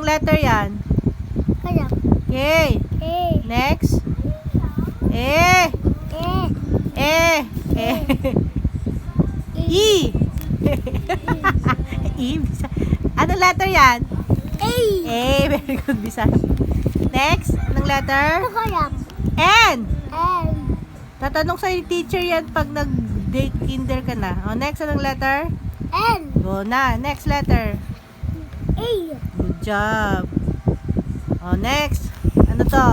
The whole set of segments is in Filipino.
Anong letter yan? Kaya. K. E. Next. E. E. E. E. E. Anong letter yan? A. A. Very good, Bisaya. Next. Anong letter? Kaya. N. N. Tatanong sa'yo yung teacher yan pag nag-day kinder ka na. O, next. Anong letter? N. Go na. Next letter. A. Good job. O, next. Ano to?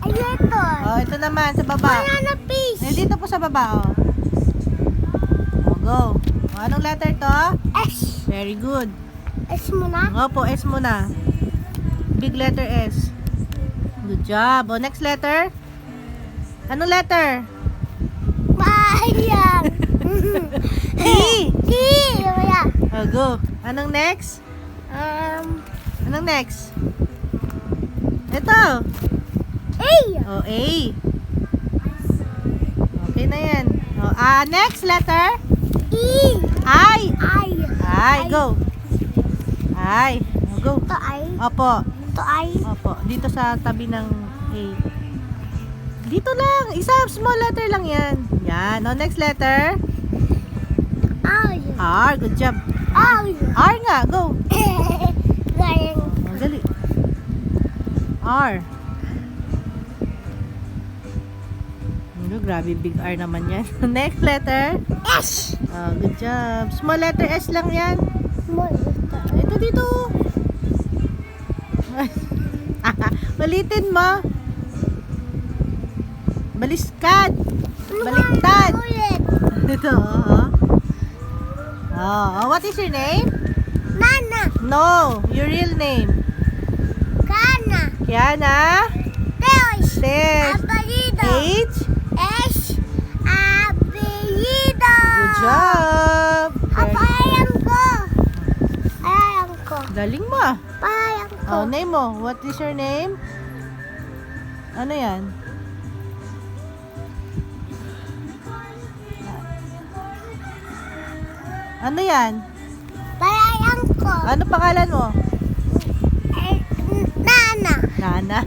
Ay, ito. O, ito naman sa baba. Banana fish. Eh, dito po sa baba, o. O, go. O, anong letter to? S. Very good. S mo na. Opo, S muna. Big letter S. Good job. O, next letter? Anong letter? Bayang. T. T. Kaya. O, go. Anong next? Anong next? Ito. A. O, A. Okay na yan. O, next letter? E. I. I. I. Go. I. O, go. Ito ay. Opo. Ito ay. Opo. Dito sa tabi ng A. Dito lang. Isa, small letter lang yan. Yan. O, next letter? R. R. Good job. R. R nga. Go. Galing. O, dali. R. Ano, grabe, big R naman yan. Next letter? S. Good job. Small letter S lang yan. Small. Ito dito. Ulitin mo. Baliskad. Baliktad. Ulit. Ito, what is your name? Nana. No, your real name. Kana. Kiana. Teos. Ted. Apelido. H. S. Apelido. Good job. Apayang ko. Apayang ko. Galing mo. ah. Apayang ko. Oh, name mo. What is your name? Ano yan? Ano yan? Apayang ko. Ano pangalan mo? Nana. Nana.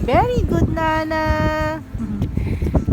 Very good, Nana.